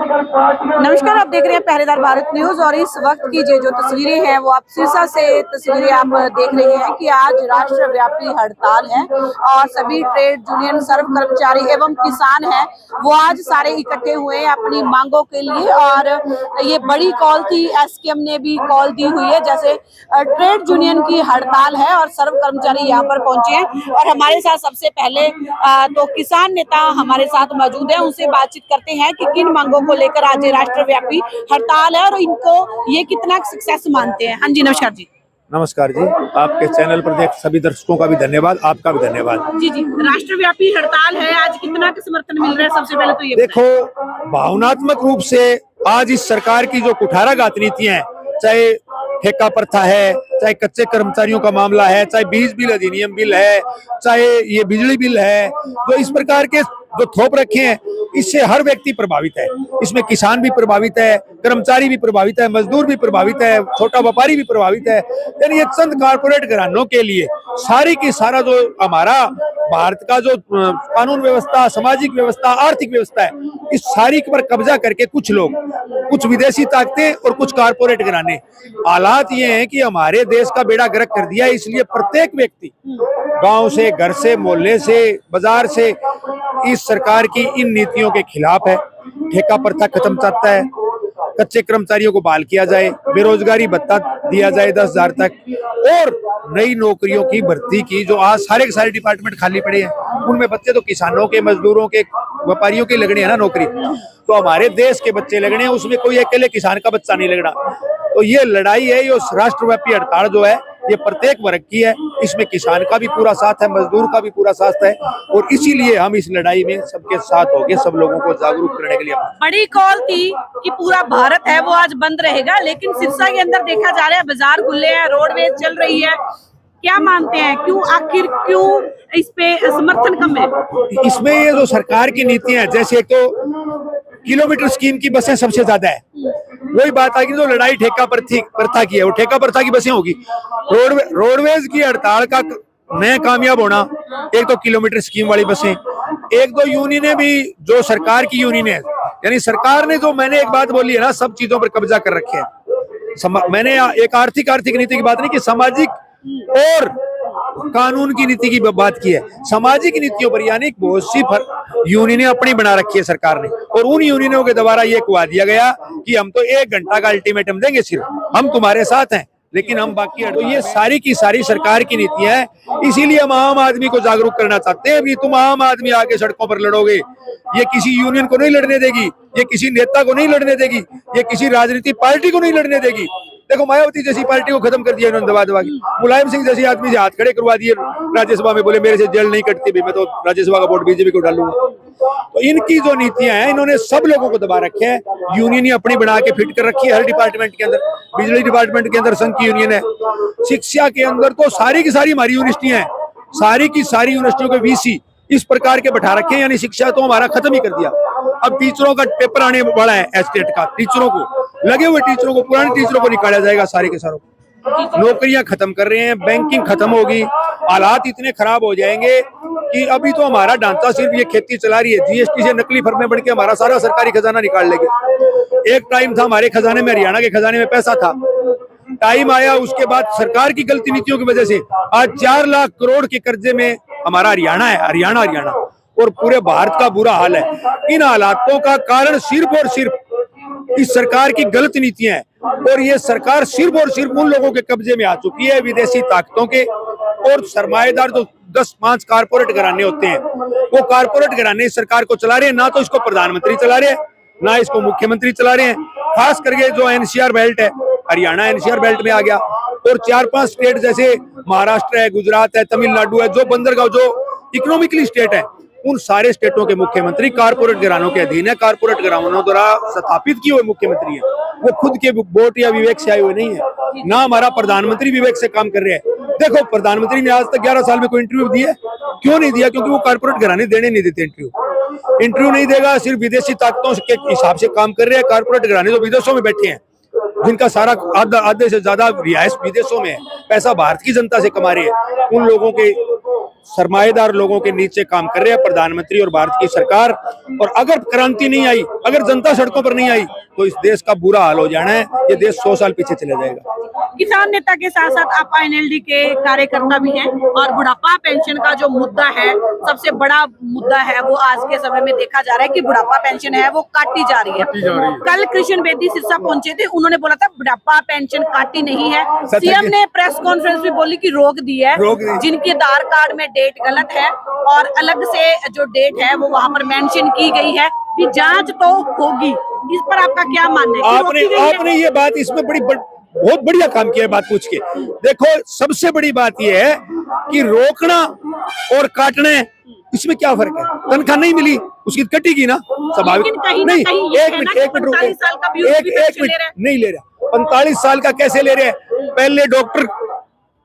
नमस्कार, आप देख रहे हैं पहरेदार भारत न्यूज और इस वक्त की जो तस्वीरें हैं वो आप सिरसा से तस्वीरें आप देख रहे हैं कि आज राष्ट्रव्यापी हड़ताल है और सभी ट्रेड यूनियन, सर्व कर्मचारी एवं किसान हैं वो आज सारे इकट्ठे हुए हैं अपनी मांगों के लिए। और ये बड़ी कॉल थी, एसकेएम ने भी कॉल दी हुई है। जैसे ट्रेड यूनियन की हड़ताल है और सर्व कर्मचारी यहाँ पर पहुंचे हैं और हमारे साथ सबसे पहले तो किसान नेता हमारे साथ मौजूद है, उनसे बातचीत करते हैं कि किन मांगों को लेकर आज राष्ट्रव्यापी हड़ताल है और इनको ये कितना सक्सेस मानते हैं। हाँ जी, नमस्कार जी। नमस्कार जी, आपके चैनल पर देख सभी दर्शकों का भी धन्यवाद, आपका भी धन्यवाद। जी जी, राष्ट्रव्यापी हड़ताल है, आज कितना का समर्थन मिल रहा है? सबसे पहले तो ये देखो, भावनात्मक रूप से आज इस सरकार की जो कुठाराघात नीतियां हैं, चाहे ठेका प्रथा है, चाहे कच्चे कर्मचारियों का मामला है, चाहे बीज बिल अधिनियम बिल है, चाहे ये बिजली बिल है, जो इस प्रकार के जो थोप रखे हैं, इससे हर व्यक्ति प्रभावित है। इसमें किसान भी प्रभावित है, कर्मचारी भी प्रभावित है, मजदूर भी प्रभावित है, छोटा व्यापारी भी प्रभावित है। यानी ये चंद कारपोरेट घरानों के लिए सारी की सारा जो हमारा भारत का जो कानून व्यवस्था, सामाजिक व्यवस्था, आर्थिक व्यवस्था है, इस सारी पर कब्जा करके कुछ लोग, कुछ विदेशी ताकतें और कुछ कारपोरेट घराने, हालात ये हैं कि हमारे देश का बेड़ा गर्क कर दिया है। इसलिए प्रत्येक व्यक्ति गांव से, घर से, मोहल्ले से, बाजार से इस सरकार की इन नीतियों के खिलाफ है। ठेका प्रथा खत्म चाहता है, कच्चे कर्मचारियों को बहाल किया जाए, बेरोजगारी भत्ता दिया जाए 10,000 तक, और नई नौकरियों की भर्ती की। जो आज सारे के सारे डिपार्टमेंट खाली पड़े हैं, उनमें बच्चे तो किसानों के, मजदूरों के, व्यापारियों के लगने हैं ना नौकरी, तो हमारे देश के बच्चे लगने हैं, उसमें कोई अकेले किसान का बच्चा नहीं लगना। तो ये लड़ाई है, ये राष्ट्रव्यापी हड़ताल जो है, ये प्रत्येक वर्ग की है। इसमें किसान का भी पूरा साथ है, मजदूर का भी पूरा साथ है, और इसीलिए हम इस लड़ाई में सबके साथ होंगे, सब लोगों को जागरूक करने के लिए। बड़ी कॉल थी कि पूरा भारत है वो आज बंद रहेगा, लेकिन सिरसा के अंदर देखा जा रहा है बाजार खुले हैं, रोडवेज चल रही है। क्या मानते हैं, क्यों, आखिर क्यों इस पे समर्थन कम है? इसमें ये जो सरकार की नीतियां हैं, जैसे तो किलोमीटर स्कीम की बसें सबसे ज्यादा है, वही बात आएगी। जो लड़ाई ठेका प्रथा की है, वो ठेका प्रथा की बसें होगी। रोडवेज की हड़ताल का नया कामयाब होना, एक तो किलोमीटर स्कीम वाली बसें, एक दो यूनियनें भी, जो सरकार की यूनियन है, यानी सरकार ने जो, मैंने एक बात बोली है ना, सब चीजों पर कब्जा कर रखे हैं। मैंने एक आर्थिक नीति की बात नहीं की, सामाजिक और कानून की नीति की बात की है। सामाजिक नीतियों पर यानी बहुत सी यूनियनें अपनी बना रखी है सरकार ने, और उन यूनियनों के द्वारा ये कहा दिया गया कि हम तो 1 घंटा का अल्टीमेटम देंगे, सिर्फ हम तुम्हारे साथ हैं, लेकिन हम बाकी। तो ये सारी की सारी सरकार की नीतियां हैं। इसीलिए हम आम आदमी को जागरूक करना चाहते हैं। अभी तुम आम आदमी आके सड़कों पर लड़ोगे, ये किसी यूनियन को नहीं लड़ने देगी, ये किसी नेता को नहीं लड़ने देगी, ये किसी राजनीतिक पार्टी को नहीं लड़ने देगी। देखो, मायावती जैसी पार्टी को खत्म कर दिया इन्होंने दबा के। मुलायम सिंह जैसे आदमी से हाथ खड़े करवा दिए राज्यसभा में, बोले मेरे से जेल नहीं कटती, भी मैं तो राज्यसभा का वोट बीजेपी को डालूंगा। तो इनकी जो नीतियां हैं, इन्होंने सब लोगों को दबा रखे हैं। यूनियन ही अपनी बना के फिट कर रखी है हर डिपार्टमेंट के अंदर। बिजली डिपार्टमेंट के अंदर संघ की यूनियन है, शिक्षा के अंदर तो सारी की सारी हमारी यूनिवर्सिटियां हैं, सारी की सारी यूनिवर्सिटियों के वीसी इस प्रकार के बैठा रखे हैं, यानी शिक्षा तो हमारा खत्म ही कर दिया। अब टीचरों का पेपर आने वाला है, एस्टेट का, टीचरों को, लगे हुए टीचरों को, पुराने टीचरों को निकाला जाएगा सारे के सारों। नौकरियां खत्म कर रहे हैं, बैंकिंग खत्म होगी, हालात इतने खराब हो जाएंगे कि अभी तो हमारा ढांचा सिर्फ ये खेती चला रही है, जीएसटी से नकली फर्में बढ़ के हमारा सारा सरकारी खजाना निकाल लेंगे। एक टाइम था हमारे खजाने में, हरियाणा के खजाने में पैसा था, टाइम आया उसके बाद सरकार की गलती नीतियों की वजह से आज 4 लाख करोड़ के कर्जे में हमारा हरियाणा है, हरियाणा और पूरे भारत का बुरा हाल है। इन हालातों का कारण सिर्फ और सिर्फ इस सरकार की गलत नीतियां हैं, और ये सरकार सिर्फ और सिर्फ उन लोगों के कब्जे में आ चुकी है, विदेशी ताकतों के और सरमाएदार जो 10-5 कारपोरेट घराने होते हैं, वो कारपोरेट घराने इस सरकार को चला रहे हैं। ना तो इसको प्रधानमंत्री चला रहे हैं, ना इसको मुख्यमंत्री चला रहे हैं। खास करके जो एनसीआर बेल्ट है, हरियाणा एनसीआर बेल्ट में आ गया, और 4-5 स्टेट जैसे महाराष्ट्र है, गुजरात है, तमिलनाडु है, जो बंदरगाह, जो इकोनॉमिकली स्टेट है, उन सारे स्टेटों के मुख्यमंत्री कारपोरेट घरानों के अधीन है, कारपोरेट घरानों द्वारा स्थापित किए हुए मुख्यमंत्री है। वो खुद के वोट या विवेक से आए हुए नहीं है। ना हमारा प्रधानमंत्री विवेक से काम कर रहे हैं। देखो, प्रधानमंत्री ने आज तक 11 साल में कोई इंटरव्यू दिया? क्यों नहीं दिया? क्योंकि वो कारपोरेट घराने देने नहीं देते इंटरव्यू नहीं देगा, सिर्फ विदेशी ताकतों के हिसाब से काम कर रहे हैं। कारपोरेट घराने जो विदेशों में बैठे हैं, जिनका सारा आधे से ज्यादा रिहायश विदेशों में है, पैसा भारत की जनता से कमा रहे हैं, उन लोगों के सरमाएदार लोगों के नीचे काम कर रहे हैं प्रधानमंत्री और भारत की सरकार। और अगर क्रांति नहीं आई, अगर जनता सड़कों पर नहीं आई, तो इस देश का बुरा हाल हो जाना है। ये देश 100 साल पीछे चले जाएगा। किसान नेता के साथ साथ आप एनएलडी के कार्यकर्ता भी हैं और बुढ़ापा पेंशन का जो मुद्दा है, सबसे बड़ा मुद्दा है, वो आज के समय में देखा जा रहा है कि बुढ़ापा पेंशन है वो काटी जा रही है। कल कृष्ण बेदी सिरसा पहुंचे थे, उन्होंने बोला था बुढ़ापा पेंशन काटी नहीं है। सीएम ने प्रेस कॉन्फ्रेंस में बोली कि रोक दी है, जिनके आधार कार्ड में डेट गलत है और अलग से जो डेट है वो वहाँ पर मेंशन की गई है कि जांच तो होगी। इस पर आपका क्या मानना है? आपने ये बात इसमें बहुत बढ़िया काम किया है बात पूछ के। देखो, सबसे बड़ी बात यह है कि रोकना और काटने, इसमें क्या फर्क है? तनख्वाह नहीं मिली, उसकी कटेगी ना, स्वाभाविक। नहीं, एक मिनट नहीं ले रहा। 45 साल का कैसे ले रहे हैं? पहले डॉक्टर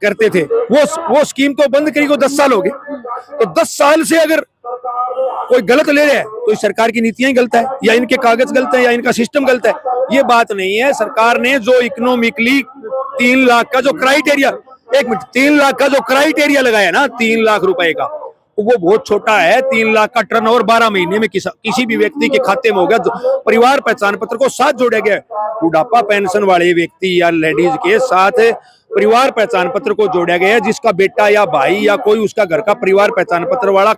करते थे, वो स्कीम को बंद करी को 10 साल हो गए। तो 10 साल से अगर कोई गलत ले रहा है तो इस सरकार की नीतियां ही गलत है, या इनके कागज गलत है, या इनका सिस्टम गलत है। ये बात नहीं है। सरकार ने जो इकोनॉमिकली 3 लाख का जो क्राइटेरिया, 3 लाख का जो क्राइटेरिया लगाया ना, 3 लाख रुपए का, वो बहुत छोटा है। 3 लाख का टर्नओवर 12 महीने में किसी भी व्यक्ति के खाते में हो गया। परिवार पहचान पत्र को साथ जोड़ा गया। बुढ़ापा पेंशन वाले व्यक्ति या लेडीज के साथ परिवार पहचान पत्र को जोड़ा गया है, जिसका बेटा या भाई या कोई उसका घर का परिवार पहचान पत्र वाला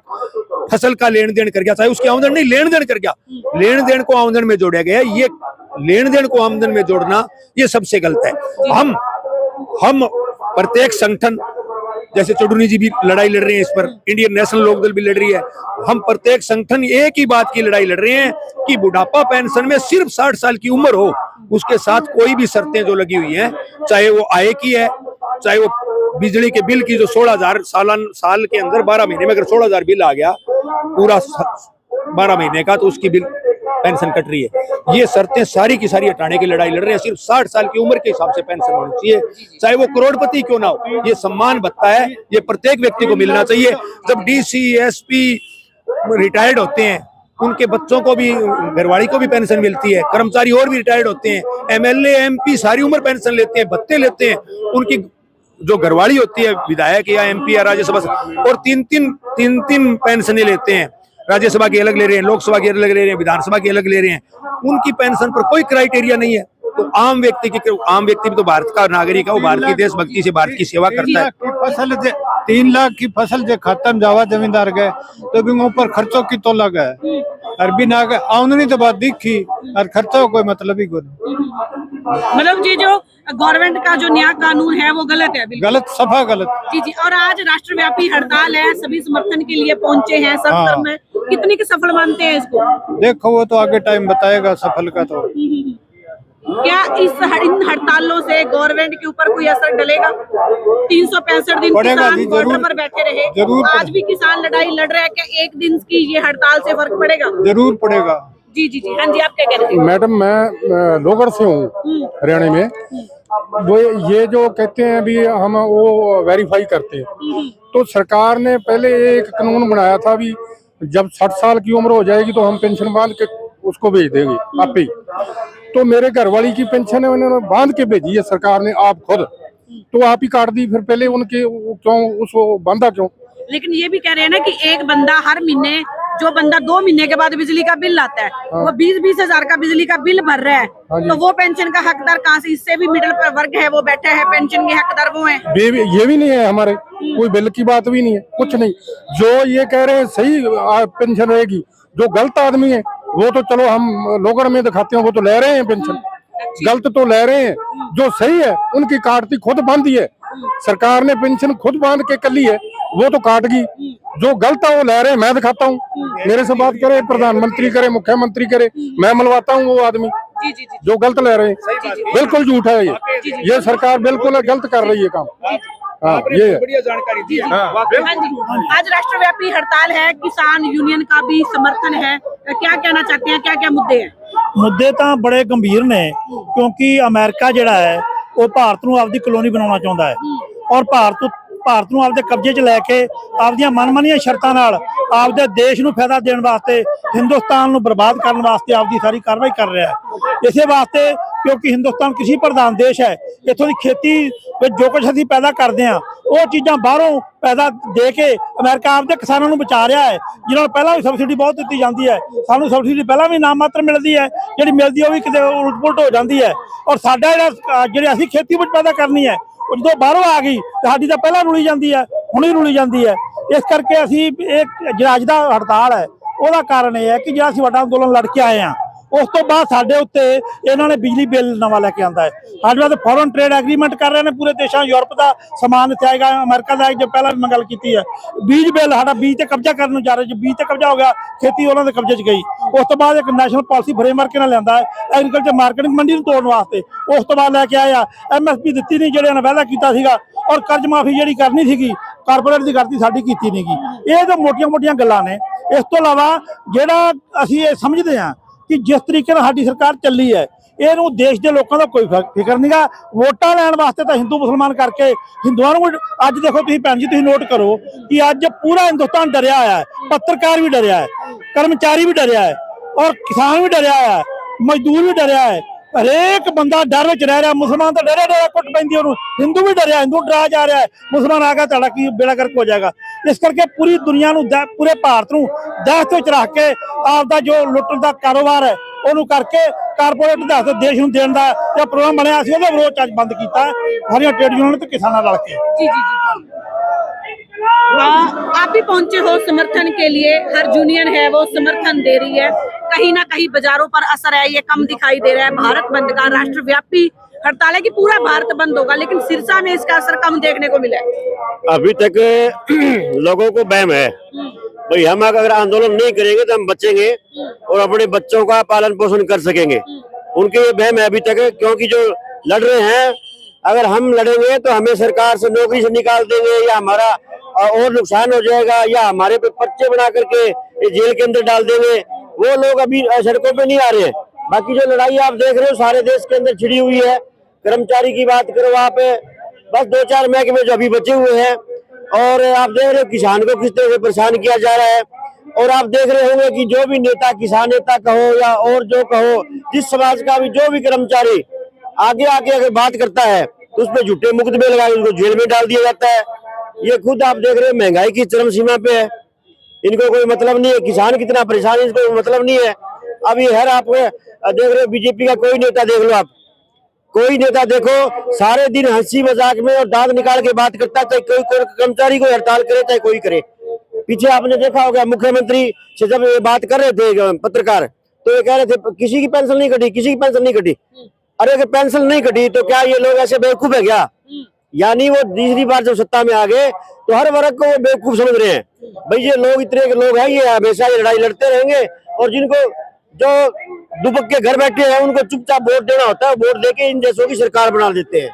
फसल का लेन देन कर गया, चाहे उसकी आमदन नहीं, लेन देन कर गया, लेन देन को आमदन में जोड़ा गया है। ये लेन देन को आमदन में जोड़ना ये सबसे गलत है। हम प्रत्येक संगठन, जैसे चौधरी जी भी लड़ाई लड़ रहे हैं इस पर, इंडियन नेशनल लोकदल भी लड़ रही है, हम प्रत्येक संगठन एक ही बात की लड़ाई लड़ रहे हैं कि बुढ़ापा पेंशन में सिर्फ 60 साल की उम्र हो, उसके साथ कोई भी शर्तें जो लगी हुई हैं, चाहे वो आय की है, चाहे वो बिजली के बिल की जो 16,000 साल के अंदर 12 महीने में अगर 16,000 बिल आ गया पूरा 12 महीने का, तो उसकी बिल पेंशन कट रही है। ये शर्तें सारी की सारी हटाने की लड़ाई लड़ रहे हैं। सिर्फ 60 साल की उम्र के हिसाब से पेंशन होनी चाहिए, चाहे वो करोड़पति क्यों ना हो। ये सम्मान भत्ता है, ये प्रत्येक व्यक्ति को मिलना चाहिए। जब डीसी एसपी रिटायर्ड होते हैं, उनके बच्चों को भी, घरवाली को भी पेंशन मिलती है। कर्मचारी और भी रिटायर्ड होते हैं, एमएलए एमपी सारी उम्र पेंशन लेते हैं, भत्ते लेते हैं। उनकी जो घरवाली होती है, विधायक या एमपी या राज्यसभा, और तीन पेंशनें लेते हैं। राज्यसभा की अलग ले रहे हैं, लोकसभा की अलग ले रहे हैं, विधानसभा की अलग ले रहे हैं। उनकी पेंशन पर कोई क्राइटेरिया नहीं है। तो आम व्यक्ति भी तो भारत का नागरिक है, वो भारत की देशभक्ति से भारत की सेवा करता है। 3 लाख की फसल जो खत्म जावा जमींदार गए तो भी ऊपर खर्चों की तो लगा है, अरबी ना गए आमदनी तो बात दिखी और खर्चों कोई मतलब ही कोई। मतलब ये जो गवर्नमेंट का जो नया कानून है वो गलत है, गलत, सफा गलत। जी। और आज राष्ट्रव्यापी हड़ताल है, सभी समर्थन के लिए पहुंचे हैं सब तरफ में। कितनी के सफल मानते हैं इसको? देखो वो तो आगे टाइम बताएगा सफल का। तो क्या इन हड़तालों से गवर्नमेंट के ऊपर कोई असर डलेगा? 365 दिन किसान बॉर्डर पर बैठे रहे, जरूर आज भी किसान लड़ाई लड़ रहे हैं। क्या एक दिन की ये हड़ताल से फर्क पड़ेगा? जरूर पड़ेगा। जी। हाँ जी, आप क्या कह रहे हैं? मैडम, मैं लोगढ़ से हूँ, हरियाणा में। वो ये जो कहते हैं अभी हम वो वेरीफाई करते हैं, तो सरकार ने पहले एक कानून बनाया था भी जब 60 साल की उम्र हो जाएगी तो हम पेंशन बांध के उसको भेज देंगे आप ही। तो मेरे घरवाली की पेंशन है, उन्होंने बांध के भेजी है सरकार ने, आप खुद तो आप ही काट दी। फिर पहले उनके क्यों उसको बांधा क्यों? लेकिन ये भी कह रहे हैं ना कि एक बंदा हर महीने, जो बंदा 2 महीने के बाद बिजली का बिल आता है, वो 20-20 हजार का बिजली का बिल भर रहा है, तो वो पेंशन का हकदार कहाँ से? इससे भी मिडिल वर्ग है वो बैठा है, पेंशन के हकदार वो हैं। ये भी नहीं है हमारे, कोई बिल की बात भी नहीं है, कुछ नहीं। जो ये कह रहे हैं सही पेंशन रहेगी, जो गलत आदमी है वो तो चलो हम लोगड़ में दिखाते हैं, वो तो ले रहे हैं पेंशन, गलत तो ले रहे हैं। जो सही है उनकी काटती खुद बांधी है सरकार ने, पेंशन खुद बांध के कर ली है, वो तो काट गई। जो गलत है वो ले रहे हैं, मैं दिखाता हूँ। मेरे से बात करे, प्रधानमंत्री करे, मुख्यमंत्री करे, मैं मिलवाता हूँ वो आदमी जो गलत ले रहे हैं। बिल्कुल झूठ है ये सरकार बिल्कुल गलत कर रही है काम। ये बढ़िया जानकारी दी है। आज राष्ट्रव्यापी हड़ताल है, किसान यूनियन का भी समर्थन है, क्या कहना चाहते हैं? क्या क्या मुद्दे हैं? मुद्दे तो बड़े गंभीर ने, क्योंकि अमेरिका जिहड़ा है वो भारत नूं आपदी कॉलोनी बनाउणा चाहुंदा है और भारत नूं आपदे कब्जे 'च लैके आपदियां मनमानियां शर्तां नाल आपदे देश नूं फायदा देण वास्ते, हिंदुस्तान नूं बर्बाद करन वास्ते आपदी सारी कार्रवाई कर रहा है। इसे वास्ते ਕਿਉਂਕਿ ਹਿੰਦੁਸਤਾਨ ਕ੍ਰਿਸ਼ੀ ਪ੍ਰਧਾਨ ਦੇਸ਼ ਹੈ। ਇੱਥੋਂ ਦੀ ਖੇਤੀ ਵਿੱਚ ਜੋ ਕੁਝ ਅਸੀਂ ਪੈਦਾ ਕਰਦੇ ਹਾਂ ਉਹ ਚੀਜ਼ਾਂ ਬਾਹਰੋਂ ਪੈਦਾ ਦੇ ਕੇ ਅਮਰੀਕਾ ਆਪਦੇ ਕਿਸਾਨਾਂ ਨੂੰ ਬਚਾ ਰਿਹਾ ਹੈ, ਜਿਨ੍ਹਾਂ ਨੂੰ ਪਹਿਲਾਂ ਵੀ ਸਬਸਿਡੀ ਬਹੁਤ ਦਿੱਤੀ ਜਾਂਦੀ ਹੈ। ਸਾਨੂੰ ਸਬਸਿਡੀ ਪਹਿਲਾਂ ਵੀ ਨਾਮ ਮਾਤਰ ਮਿਲਦੀ ਹੈ, ਜਿਹੜੀ ਮਿਲਦੀ ਉਹ ਵੀ ਕਿਤੇ ਉਲਟ ਪੁਲਟ ਹੋ ਜਾਂਦੀ ਹੈ। ਔਰ ਸਾਡਾ ਜਿਹੜੇ ਅਸੀਂ ਖੇਤੀ ਵਿੱਚ ਪੈਦਾ ਕਰਨੀ ਹੈ ਉਹ ਜਦੋਂ ਬਾਹਰੋਂ ਆ ਗਈ ਤਾਂ ਸਾਡੀ ਤਾਂ ਪਹਿਲਾਂ ਰੁਲੀ ਜਾਂਦੀ ਹੈ, ਹੁਣੇ ਰੁਲੀ ਜਾਂਦੀ ਹੈ। ਇਸ ਕਰਕੇ ਅਸੀਂ ਇਹ ਜਿਹੜਾ ਅੱਜ ਦਾ ਹੜਤਾਲ ਹੈ ਉਹਦਾ ਕਾਰਨ ਇਹ ਹੈ ਕਿ ਜਿਹੜਾ ਅਸੀਂ ਵੱਡਾ ਅੰਦੋਲਨ ਲੜ ਕੇ ਆਏ ਹਾਂ ਉਸ ਤੋਂ ਬਾਅਦ ਸਾਡੇ ਉੱਤੇ ਇਹਨਾਂ ਨੇ ਬਿਜਲੀ ਬਿੱਲ ਨਵਾਂ ਲੈ ਕੇ ਆਂਦਾ ਹੈ। ਸਾਡੇ ਨਾਲ ਫੋਰਨ ਟ੍ਰੇਡ ਐਗਰੀਮੈਂਟ ਕਰ ਰਹੇ ਨੇ ਪੂਰੇ ਦੇਸ਼ਾਂ, ਯੂਰਪ ਦਾ ਸਮਾਨ ਇੱਥੇ ਆਏਗਾ, ਅਮਰੀਕਾ ਦਾ ਜੋ ਪਹਿਲਾਂ ਵੀ ਮੈਂ ਗੱਲ ਕੀਤੀ ਹੈ। ਬੀਜ ਬਿੱਲ, ਸਾਡਾ ਬੀਜ ਤੇ ਕਬਜ਼ਾ ਕਰਨ ਨੂੰ ਜਾ ਰਿਹਾ, ਜੋ ਬੀਜ ਤੇ ਕਬਜ਼ਾ ਹੋ ਗਿਆ ਖੇਤੀ ਉਹਨਾਂ ਦੇ ਕਬਜ਼ੇ 'ਚ ਗਈ। ਉਸ ਤੋਂ ਬਾਅਦ ਇੱਕ ਨੈਸ਼ਨਲ ਪਾਲਿਸੀ ਫਰੇਮਵਰਕ ਨਾਲ ਲਿਆਂਦਾ ਹੈ ਐਗਰੀਕਲਚਰ ਮਾਰਕੀਟਿੰਗ ਮੰਡੀ ਨੂੰ ਤੋੜਨ ਵਾਸਤੇ। ਉਸ ਤੋਂ ਬਾਅਦ ਲੈ ਕੇ ਆਇਆ MSP ਦਿੱਤੀ ਨਹੀਂ, ਜਿਹੜੇ ਨੇ ਵਾਅਦਾ ਕੀਤਾ ਸੀਗਾ, ਔਰ ਕਰਜ਼ ਮਾਫੀ ਜਿਹੜੀ ਕਰਨੀ ਸੀਗੀ ਕਾਰਪੋਰੇਟ ਦੀ ਕਰਤੀ, ਸਾਡੀ ਕੀਤੀ ਨਹੀਂ ਗਈ। ਇਹ ਤਾਂ ਮੋਟੀਆਂ-ਮੋਟੀਆਂ ਗੱਲਾਂ ਨੇ। ਇਸ ਤੋਂ ਇਲਾਵਾ ਜਿਹੜਾ ਅਸੀਂ ਇਹ ਸਮਝਦੇ ਹਾਂ ਕਿ ਜਿਸ ਤਰੀਕੇ ਨਾਲ ਸਾਡੀ ਸਰਕਾਰ ਚੱਲੀ ਹੈ ਇਹਨੂੰ ਦੇਸ਼ ਦੇ ਲੋਕਾਂ ਦਾ ਕੋਈ ਫਿਕਰ ਨਹੀਂਗਾ। ਵੋਟਾਂ ਲੈਣ ਵਾਸਤੇ ਤਾਂ ਹਿੰਦੂ ਮੁਸਲਮਾਨ ਕਰਕੇ ਹਿੰਦੂਆਂ ਨੂੰ ਅੱਜ ਦੇਖੋ ਤੁਸੀਂ ਭੈਣ ਜੀ, ਤੁਸੀਂ ਨੋਟ ਕਰੋ ਕਿ ਅੱਜ ਪੂਰਾ ਹਿੰਦੁਸਤਾਨ ਡਰਿਆ ਹੋਇਆ ਹੈ। ਪੱਤਰਕਾਰ ਵੀ ਡਰਿਆ ਹੈ, ਕਰਮਚਾਰੀ ਵੀ ਡਰਿਆ ਹੈ, ਔਰ ਕਿਸਾਨ ਵੀ ਡਰਿਆ ਹੈ, ਮਜ਼ਦੂਰ ਵੀ ਡਰਿਆ ਹੈ। ਹਰੇਕ ਬੰਦਾ ਡਰ ਵਿੱਚ ਰਹਿ ਰਿਹਾ। ਮੁਸਲਮਾਨ ਤਾਂ ਡਰਿਆ ਕੁੱਟ ਪੈਂਦੀ ਉਹਨੂੰ, ਹਿੰਦੂ ਵੀ ਡਰਿਆ, ਹਿੰਦੂ ਡਰਾ ਜਾ ਰਿਹਾ ਹੈ ਮੁਸਲਮਾਨ ਆ ਗਿਆ ਤੁਹਾਡਾ ਕੀ ਬੇੜਾ ਗਰਕ ਹੋ ਜਾਏਗਾ। ਇਸ ਕਰਕੇ ਪੂਰੀ ਦੁਨੀਆ ਨੂੰ ਪੂਰੇ ਭਾਰਤ ਨੂੰ ਦਹਿਸ਼ਤ ਵਿੱਚ ਰੱਖ ਕੇ ਆਪਦਾ ਜੋ ਲੁੱਟਣ ਦਾ ਕਾਰੋਬਾਰ ਹੈ ਉਹਨੂੰ ਕਰਕੇ ਕਾਰਪੋਰੇਟ ਦੇ ਹੱਥ ਦੇਸ਼ ਨੂੰ ਦੇਣ ਦਾ ਜੋ ਪ੍ਰੋਗਰਾਮ ਬਣਿਆ ਸੀ ਉਹਦਾ ਵਿਰੋਧ ਅੱਜ ਬੰਦ ਕੀਤਾ ਸਾਰੀਆਂ ਟ੍ਰੇਡ ਯੂਨੀਅਨ ਤੇ किसाना रल के। जी जी जी आप भी पहुंचे हो समर्थन के लिए, हर यूनियन है वो समर्थन दे रही है। कहीं ना कहीं बाजारों पर असर है, ये कम दिखाई दे रहा है। भारत बंद का राष्ट्रव्यापी हड़ताल है कि पूरा भारत बंद होगा, लेकिन सिरसा में इसका असर कम देखने को मिला है। अभी तक लोगों को वहम है भाई हम अगर आंदोलन नहीं करेंगे तो हम बचेंगे और अपने बच्चों का पालन पोषण कर सकेंगे। उनके ये वहम है अभी तक, क्योंकि जो लड़ रहे हैं अगर हम लड़ेंगे तो हमें सरकार से नौकरी से निकाल देंगे या हमारा और नुकसान हो जाएगा या हमारे पे पर्चे बना करके जेल के अंदर डाल देंगे। वो लोग अभी सड़कों पे नहीं आ रहे हैं। बाकी जो लड़ाई आप देख रहे हो सारे देश के अंदर छिड़ी हुई है। कर्मचारी की बात करो आप, बस 2-4 महकमे जो अभी बचे हुए हैं, और आप देख रहे हो किसान को किस तरह से परेशान किया जा रहा है। और आप देख रहे होंगे कि जो भी नेता, किसान नेता कहो या और जो कहो, जिस समाज का भी जो भी कर्मचारी आगे आके अगर बात करता है तो उस पर झूठे मुकदमे लगाए उनको जेल में डाल दिया जाता है। ये खुद आप देख रहे हो महंगाई की चरम सीमा पे है, इनको कोई मतलब नहीं है। किसान कितना परेशान है इसको मतलब नहीं है। अभी हर आप देख रहे हो बीजेपी का कोई नेता देख लो, आप कोई नेता देखो सारे दिन हंसी मजाक में और दांत निकाल के बात करता है, चाहे कोई कर्मचारी को हड़ताल करे चाहे कोई करे। पीछे आपने देखा होगा मुख्यमंत्री से जब ये बात कर रहे थे पत्रकार, तो ये कह रहे थे किसी की पेंशन नहीं कटी, किसी की पेंशन नहीं कटी। अरे अगर पेंशन नहीं कटी तो क्या ये लोग ऐसे बेवकूफ है क्या? यानी वो तीसरी बार जब सत्ता में आ गए तो हर वर्ग को वो बेवकूफ समझ रहे हैं। भाई ये लोग इतने के लोग हैं, ये हमेशा ये लड़ाई लड़ते रहेंगे, और जिनको जो दुबक के घर बैठे हैं उनको चुपचाप वोट देना होता है, वोट देके इन देशों की सरकार बना देते हैं।